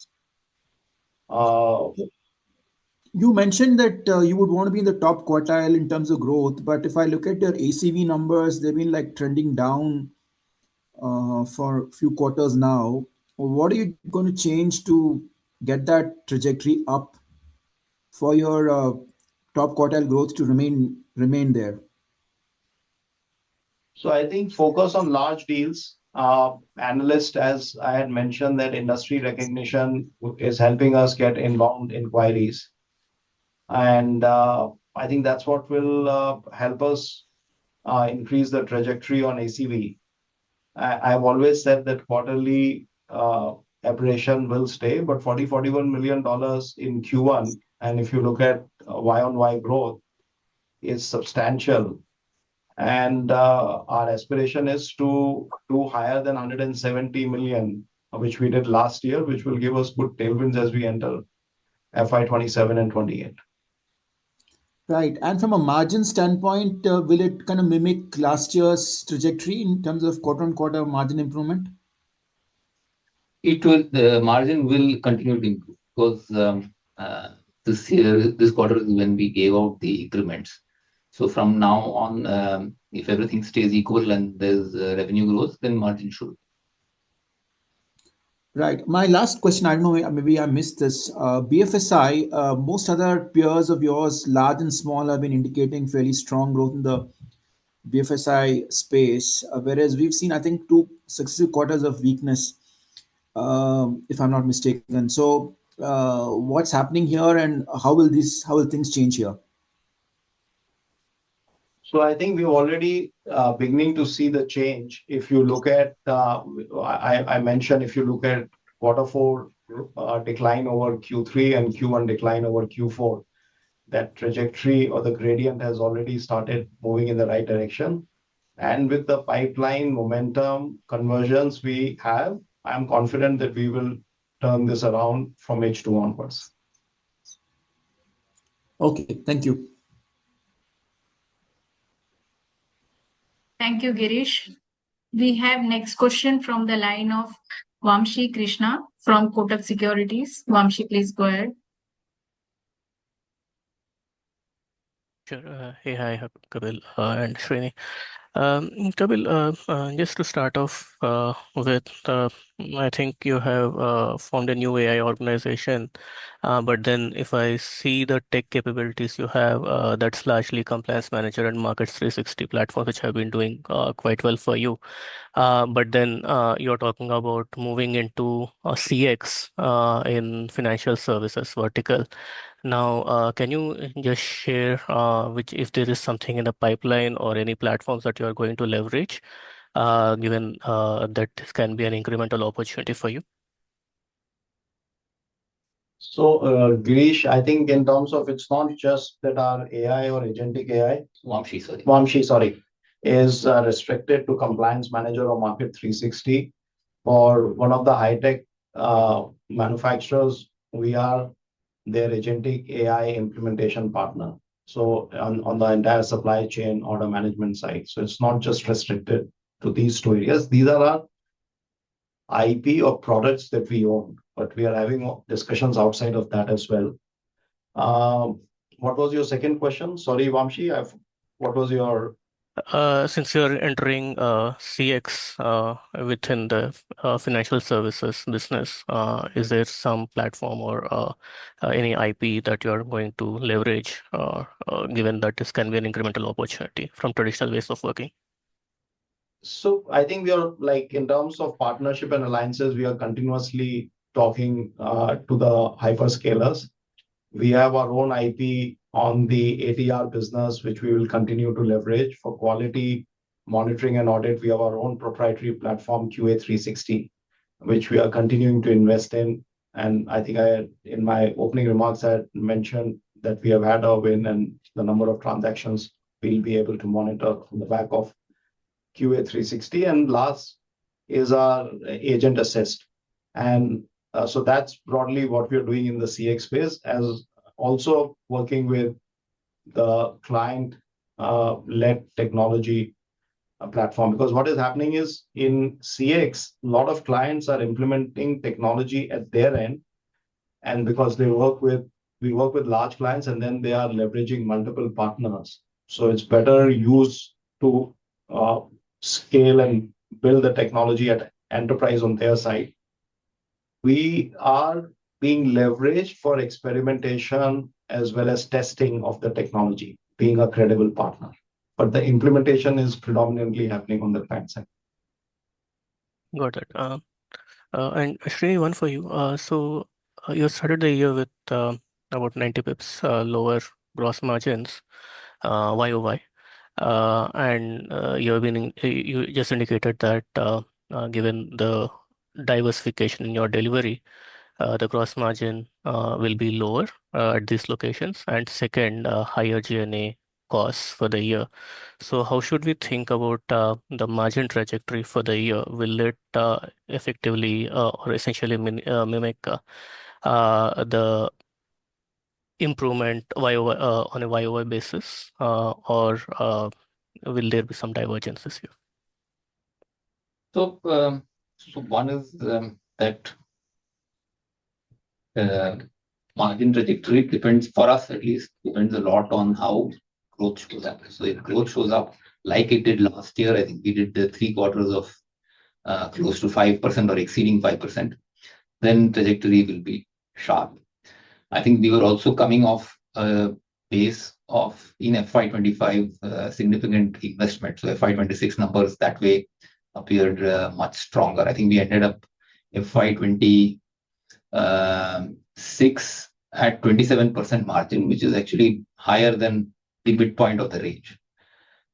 You mentioned that you would want to be in the top quartile in terms of growth, but if I look at your ACV numbers, they've been like trending down for a few quarters now. What are you going to change to get that trajectory up for your top quartile growth to remain there? So I think focus on large deals. Analyst, as I had mentioned, that industry recognition is helping us get inbound inquiries. And I think that's what will help us increase the trajectory on ACV. I've always said that quarterly aberration will stay, but $41 million in Q1, and if you look at Y-on-Y growth, is substantial. And our aspiration is to do higher than 170 million, which we did last year, which will give us good tailwinds as we enter FY27 and 28. Right. And from a margin standpoint, will it kind of mimic last year's trajectory in terms of quarter-on-quarter margin improvement? The margin will continue to improve because this quarter is when we gave out the increments. So from now on, if everything stays equal and there's revenue growth, then margin should. Right. My last question, I don't know, maybe I missed this. BFSI, most other peers of yours, large and small, have been indicating fairly strong growth in the BFSI space, whereas we've seen, I think, 2 successive quarters of weakness, if I'm not mistaken. So what's happening here and how will things change here? So I think we're already beginning to see the change. If you look at, I mentioned, if you look at Q4 decline over Q3 and Q1 decline over Q4, that trajectory or the gradient has already started moving in the right direction. And with the pipeline momentum conversions we have, I'm confident that we will turn this around from H2 onwards. Okay, thank you. Thank you, Girish. We have next question from the line of Vamshi Krishna from Kotak Securities. Vamshi, please go ahead. Sure. Hey, hi, Kapil and Srini. Kapil, just to start off with, I think you have formed a new AI organization, but then if I see the tech capabilities you have, that's largely Compliance Manager and Markets 360 platform, which have been doing quite well for you. But then you're talking about moving into CX in financial services vertical. Now, can you just share if there is something in the pipeline or any platforms that you are going to leverage, given that this can be an incremental opportunity for you? So, Girish, I think in terms of it's not just that our AI or agentic AI, Vamshi, sorry, is restricted to Compliance Manager or Market 360. For one of the high-tech manufacturers, we are their agentic AI implementation partner. So on the entire supply chain order management side. So it's not just restricted to these 2 areas. These are our IP or products that we own, but we are having discussions outside of that as well. What was your second question? Sorry, Vamshi, what was your... Since you're entering CX within the financial services business, is there some platform or any IP that you're going to leverage, given that this can be an incremental opportunity from traditional ways of working? So I think we are like in terms of partnership and alliances, we are continuously talking to the hyperscalers. We have our own IP on the ATR business, which we will continue to leverage for quality monitoring and audit. We have our own proprietary platform, QA360, which we are continuing to invest in. And I think in my opening remarks, I had mentioned that we have had a win and the number of transactions we'll be able to monitor on the back of QA360. And last is our agent assist. And so that's broadly what we are doing in the CX space, as also working with the client led technology platform. Because what is happening is in CX, a lot of clients are implementing technology at their end. And because we work with large clients and then they are leveraging multiple partners. So it's better use to scale and build the technology at enterprise on their side. We are being leveraged for experimentation as well as testing of the technology, being a credible partner. But the implementation is predominantly happening on the client side. Got it. And Srini, one for you. So you started the year with about 90 pips lower gross margins YOY. And you just indicated that given the diversification in your delivery, the gross margin will be lower at these locations. And second, higher G&A costs for the year. So how should we think about the margin trajectory for the year? Will it effectively or essentially mimic the improvement YOY, on a YOY basis, or will there be some divergence this year? So one is that margin trajectory depends, for us at least, depends a lot on how growth shows up. So if growth shows up like it did last year, I think we did the 3 quarters of close to 5% or exceeding 5%, then trajectory will be sharp. I think we were also coming off a base of in FY25 significant investment. So FY26 numbers that way appeared much stronger. I think we ended up FY26 at 27% margin, which is actually higher than the midpoint of the range.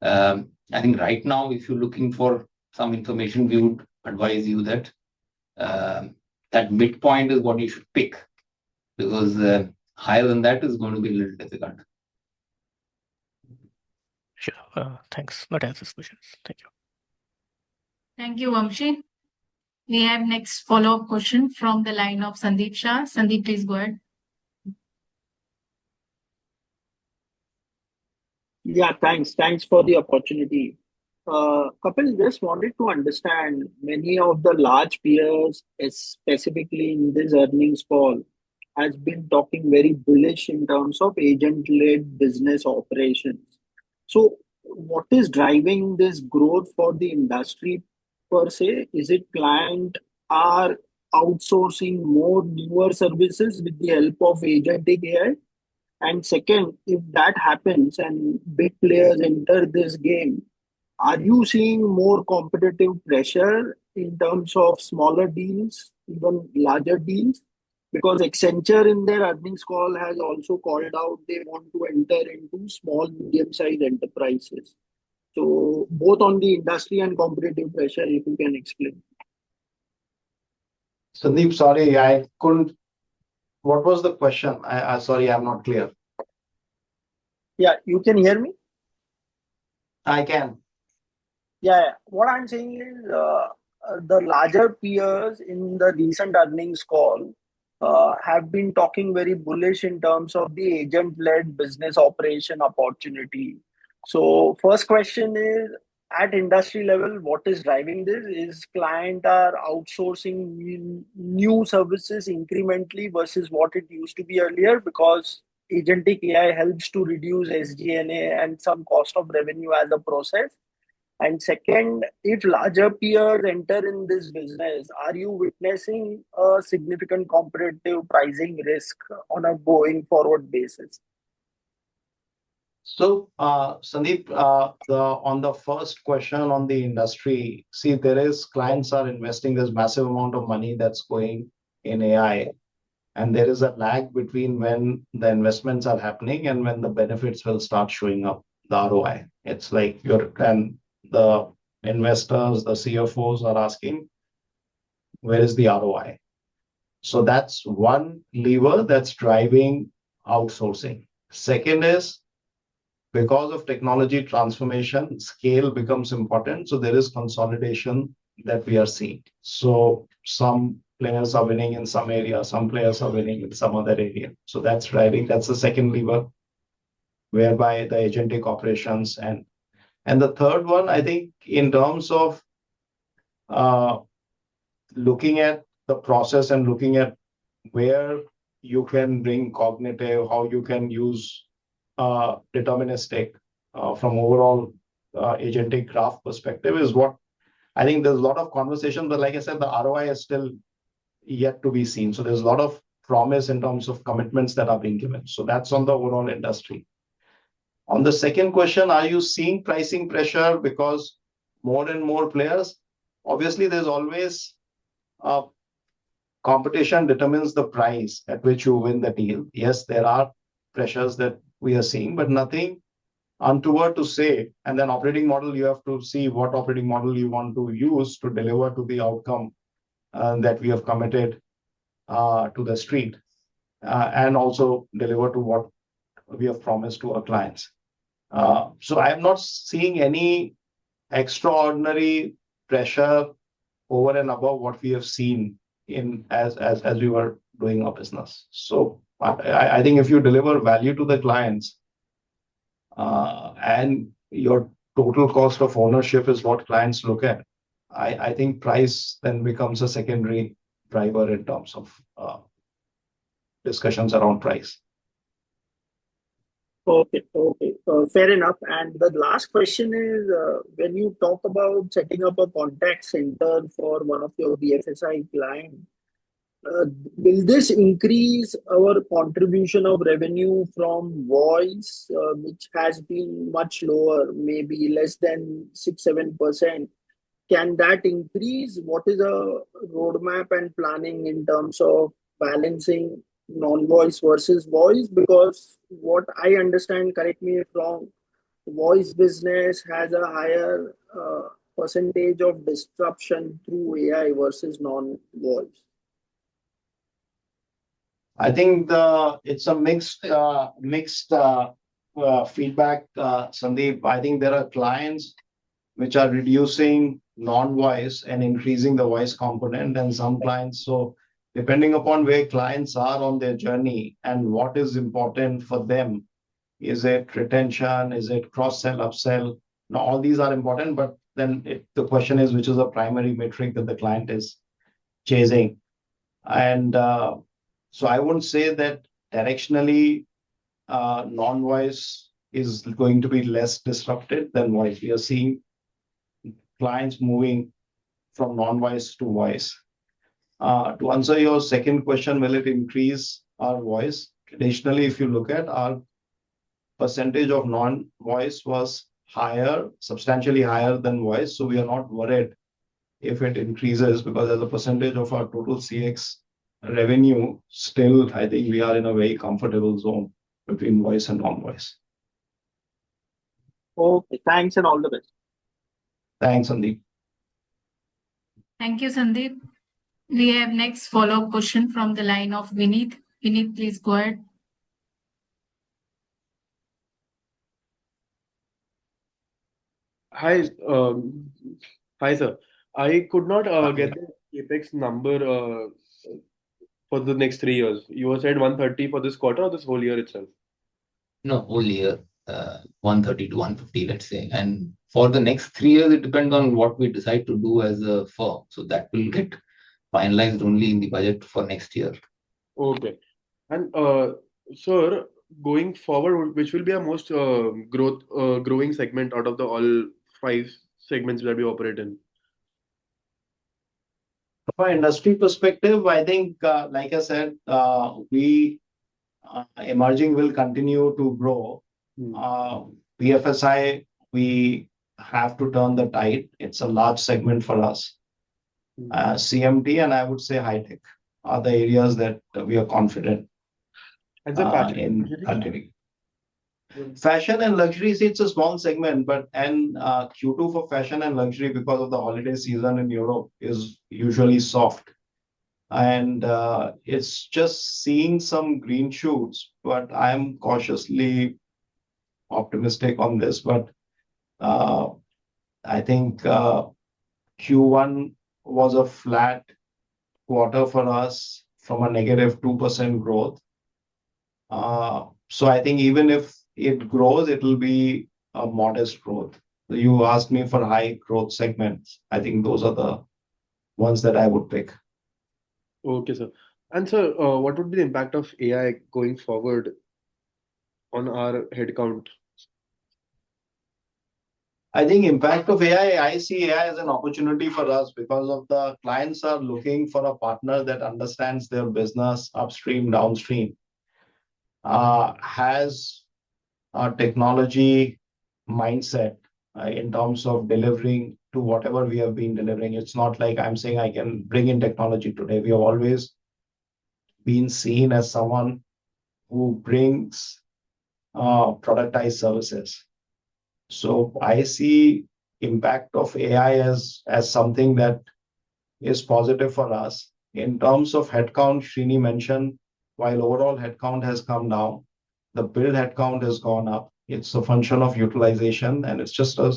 I think right now, if you're looking for some information, we would advise you that that midpoint is what you should pick, because higher than that is going to be a little difficult. Sure. Thanks. That answers questions. Thank you. Thank you, Vamshi. We have next follow-up question from the line of Sandeep Shah. Sandeep, please go ahead. Yeah, thanks. Thanks for the opportunity. Kapil, just wanted to understand, many of the large peers, specifically in this earnings call, has been talking very bullish in terms of agent-led business operations. So what is driving this growth for the industry per se? Is it client are outsourcing more newer services with the help of agentic AI? And second, if that happens and big players enter this game, are you seeing more competitive pressure in terms of smaller deals, even larger deals? Because Accenture in their earnings call has also called out they want to enter into small, medium-sized enterprises. So both on the industry and competitive pressure, if you can explain. Sandeep, sorry, I couldn't. What was the question? Sorry, I'm not clear. Yeah, you can hear me? I can. Yeah, what I'm saying is the larger peers in the recent earnings call have been talking very bullish in terms of the agent-led business operation opportunity. So first question is, at industry level, what is driving this? Is client are outsourcing new services incrementally versus what it used to be earlier, because agentic AI helps to reduce SG&A and some cost of revenue as a process? And second, if larger peers enter in this business, are you witnessing a significant competitive pricing risk on a going forward basis? So, Sandeep, on the first question on the industry, see, clients are investing, there's massive amount of money that's going in AI, and there is a lag between when the investments are happening and when the benefits will start showing up, the ROI. It's like the investors, the CFOs are asking, where is the ROI? So that's one lever that's driving outsourcing. Second is, because of technology transformation, scale becomes important. So there is consolidation that we are seeing. So some players are winning in some area, some players are winning in some other area. So that's the second lever, whereby the agentic operations and the third one, I think, in terms of uh, looking at the process and looking at where you can bring cognitive, how you can use deterministic from overall agentic graph perspective is what I think. There's a lot of conversation, but like I said, the ROI is still yet to be seen. So there's a lot of promise in terms of commitments that are being given. So that's on the overall industry. On the second question, are you seeing pricing pressure because more and more players? Obviously, there's always competition determines the price at which you win the deal. Yes, there are pressures that we are seeing, but nothing untoward to say. And then operating model, you have to see what operating model you want to use to deliver to the outcome that we have committed to the street, and also deliver to what we have promised to our clients. So I am not seeing any extraordinary pressure over and above what we have seen as we were doing our business. So I think if you deliver value to the clients, and your total cost of ownership is what clients look at, I think price then becomes a secondary driver in terms of discussions around price. Okay, okay, fair enough. And the last question is, when you talk about setting up a contact center for one of your BFSI clients, will this increase our contribution of revenue from voice, which has been much lower, maybe less than 6-7%? Can that increase? What is the roadmap and planning in terms of balancing non-voice versus voice? Because what I understand, correct me if wrong, voice business has a higher percentage of disruption through AI versus non-voice. I think it's a mixed feedback, Sandeep. I think there are clients which are reducing non-voice and increasing the voice component, and some clients. So depending upon where clients are on their journey and what is important for them, is it retention, is it cross-sell, upsell? Now, all these are important, but then the question is, which is the primary metric that the client is chasing? And so I wouldn't say that directionally non-voice is going to be less disrupted than voice. We are seeing clients moving from non-voice to voice. To answer your second question, will it increase our voice? Traditionally, if you look at our percentage of non-voice was higher, substantially higher than voice. So we are not worried if it increases, because as a percentage of our total CX revenue, still, I think we are in a very comfortable zone between voice and non-voice. Okay, thanks and all the best. Thanks, Sandeep. Thank you, Sandeep. We have next follow-up question from the line of Vineet. Vineet, please go ahead. Hi, hi, sir. I could not get the CapEx number for the next 3 years. You said 130 for this quarter or this whole year itself? No, whole year, 130 to 150, let's say. And for the next 3 years, it depends on what we decide to do as a firm. So that will get finalized only in the budget for next year. Okay. And sir, going forward, which will be our most growing segment out of the all 5 segments that we operate in? From an industry perspective, I think, like I said, emerging will continue to grow. BFSI, we have to turn the tide. It's a large segment for us. CMT and I would say high tech are the areas that we are confident And the fashion in luxury? continuing. Fashion and luxury, see, it's a small segment, but Q2 for fashion and luxury because of the holiday season in Europe is usually soft. And it's just seeing some green shoots, but I'm cautiously optimistic on this. But I think Q1 was a flat quarter for us from a negative 2% growth. So I think even if it grows, it will be a modest growth. You asked me for high growth segments. I think those are the ones that I would pick. Okay, sir. And sir, what would be the impact of AI going forward on our headcount? I think impact of AI, I see AI as an opportunity for us because of the clients are looking for a partner that understands their business upstream, downstream, has a technology mindset in terms of delivering to whatever we have been delivering. It's not like I'm saying I can bring in technology today. We have always been seen as someone who brings productized services. So I see impact of AI as something that is positive for us. In terms of headcount, Srini mentioned, while overall headcount has come down, the build headcount has gone up. It's a function of utilization, and it's just a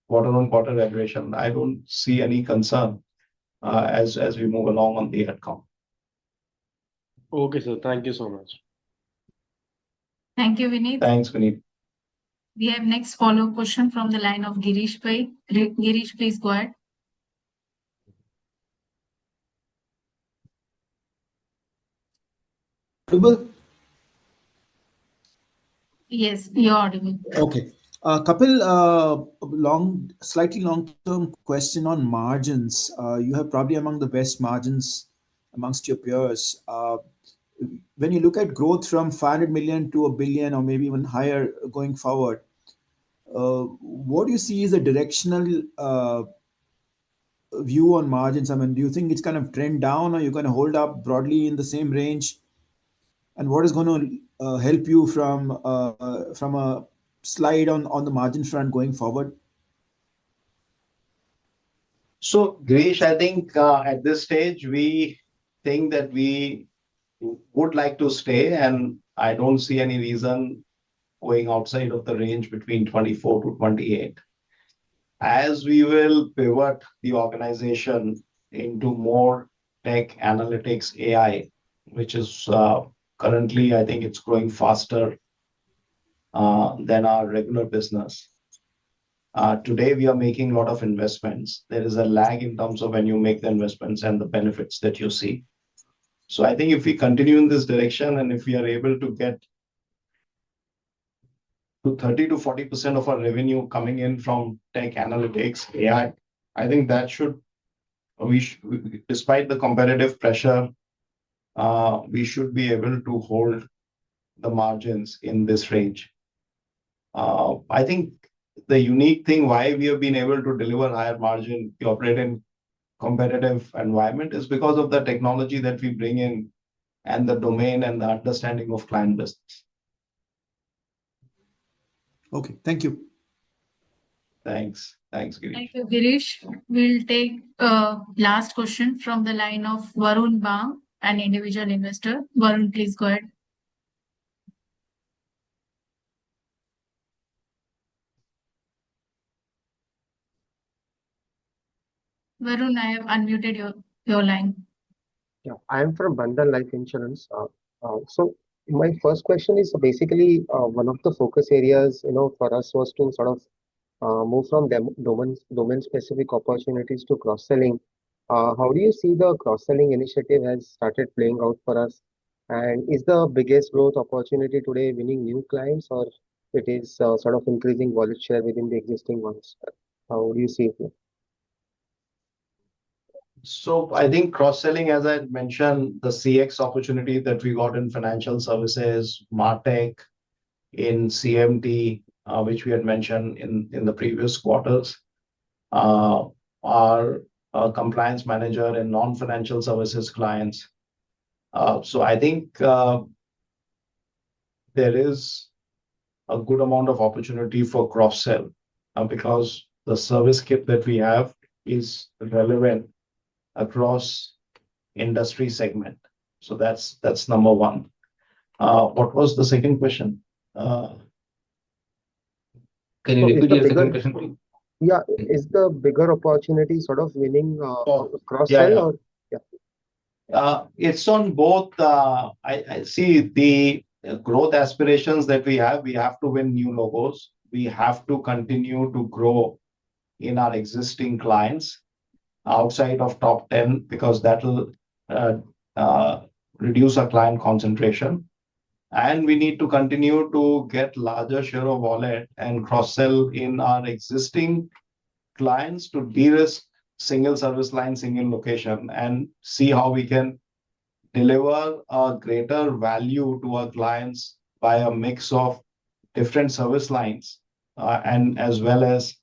quarter-on-quarter aberration. I don't see any concern as we move along on the headcount. Okay, sir. Thank you so much. Thank you, Vineet. Thanks, Vineet. We have next follow-up question from the line of Girish Bhai. Girish, please go ahead. Audible? Yes, you're audible. Okay. Kapil, slightly long-term question on margins. You have probably among the best margins amongst your peers. When you look at growth from 500 million to a billion or maybe even higher going forward, what do you see is a directional view on margins? I mean, do you think it's going to trend down or you're going to hold up broadly in the same range? And what is going to help you from a slide on the margin front going forward? So, Girish, I think at this stage, we think that we would like to stay, and I don't see any reason going outside of the range between 24 to 28. As we will pivot the organization into more tech analytics AI, which is currently, I think it's growing faster than our regular business. Today, we are making a lot of investments. There is a lag in terms of when you make the investments and the benefits that you see. So I think if we continue in this direction and if we are able to get to 30 to 40% of our revenue coming in from tech analytics, AI, I think that despite the competitive pressure, we should be able to hold the margins in this range. I think the unique thing why we have been able to deliver higher margin, we operate in competitive environment is because of the technology that we bring in and the domain and the understanding of client business. Okay, thank you. Thanks, Girish. Thank you, Girish. We'll take last question from the line of Varun Bang, an individual investor. Varun, please go ahead. Varun, I have unmuted your line. Yeah, I am from Bandhan Life Insurance. So my first question is basically one of the focus areas, for us was to sort of move from domain specific opportunities to cross-selling. How do you see the cross-selling initiative has started playing out for us? And is the biggest growth opportunity today winning new clients, or it is sort of increasing wallet share within the existing ones? How do you see it? So I think cross-selling, as I mentioned, the CX opportunity that we got in financial services, MarTech, in CMT, which we had mentioned in the previous quarters. Our compliance manager in non-financial services clients. So I think there is a good amount of opportunity for cross-sell because the service kit that we have is relevant across industry segment. So that's number one. What was the second question? Can you repeat your second question, please? Yeah, is the bigger opportunity sort of winning cross-sell Yeah. or? Yeah. It's on both. I see the growth aspirations that we have. We have to win new logos. We have to continue to grow in our existing clients outside of top 10 because that will reduce our client concentration. And we need to continue to get larger share of wallet and cross-sell in our existing clients to de-risk single service line, single location, and see how we can deliver a greater value to our clients by a mix of different service lines and as well as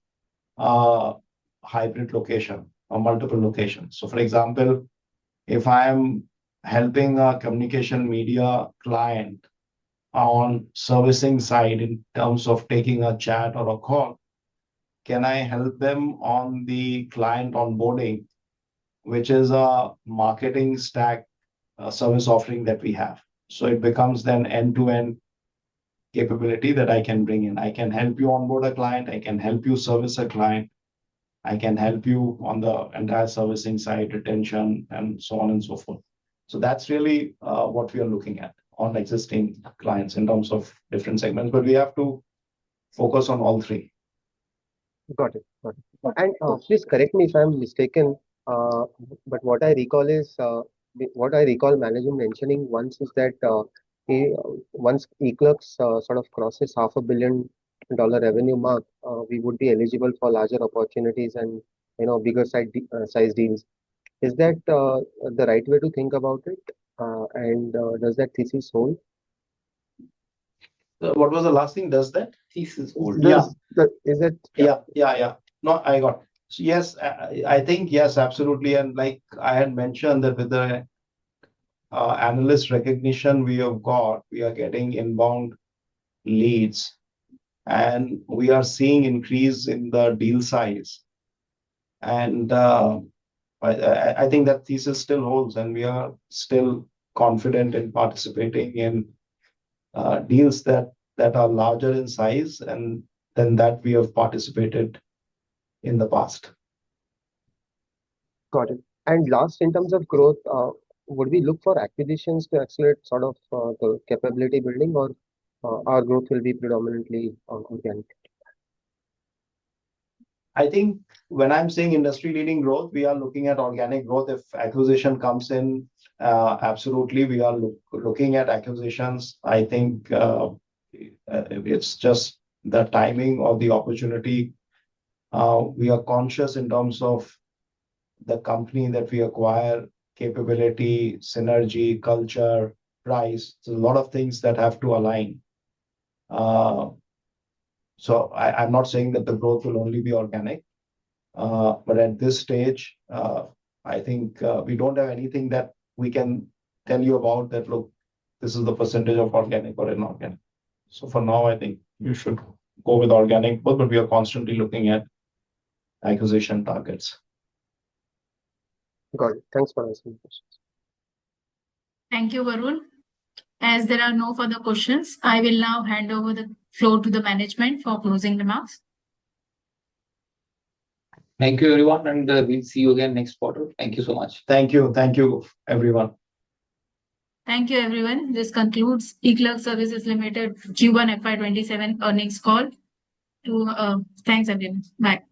hybrid location or multiple locations. So, for example, if I am helping a communication media client on servicing side in terms of taking a chat or a call, can I help them on the client onboarding, which is a marketing stack service offering that we have. So it becomes then end-to-end capability that I can bring in. I can help you onboard a client. I can help you service a client. I can help you on the entire servicing side, retention, and so on and so forth. So that's really what we are looking at on existing clients in terms of different segments. But we have to focus on all three. Got it. Got it. And please correct me if I'm mistaken. But what I recall is management mentioning once is that once eClerx sort of crosses $500 million revenue mark, we would be eligible for larger opportunities and bigger size deals. Is that the right way to think about it? And does that thesis hold? What was the last thing? Does that thesis hold? Yeah. Is it? Yeah. No, I got. So yes, I think yes, absolutely. And like I had mentioned that with the analyst recognition we have got, we are getting inbound leads, and we are seeing increase in the deal size. And I think that thesis still holds, and we are still confident in participating in deals that are larger in size and than that we have participated in the past. Got it. And last, in terms of growth, would we look for acquisitions to accelerate sort of the capability building, or our growth will be predominantly organic? I think when I'm saying industry leading growth, we are looking at organic growth. If acquisition comes in, absolutely, we are looking at acquisitions. I think it's just the timing of the opportunity. We are conscious in terms of the company that we acquire, capability, synergy, culture, price. So a lot of things that have to align. So I'm not saying that the growth will only be organic, but at this stage, I think we don't have anything that we can tell you about that, look, this is the percentage of organic or inorganic. So for now, I think you should go with organic, but we are constantly looking at acquisition targets. Got it. Thanks for answering the questions. Thank you, Varun. As there are no further questions, I will now hand over the floor to the management for closing remarks. Thank you, everyone, and we'll see you again next quarter. Thank you so much. Thank you, everyone. Thank you, everyone. This concludes eClerx Services Limited Q1 FY27 earnings call. Thanks, everyone. Bye.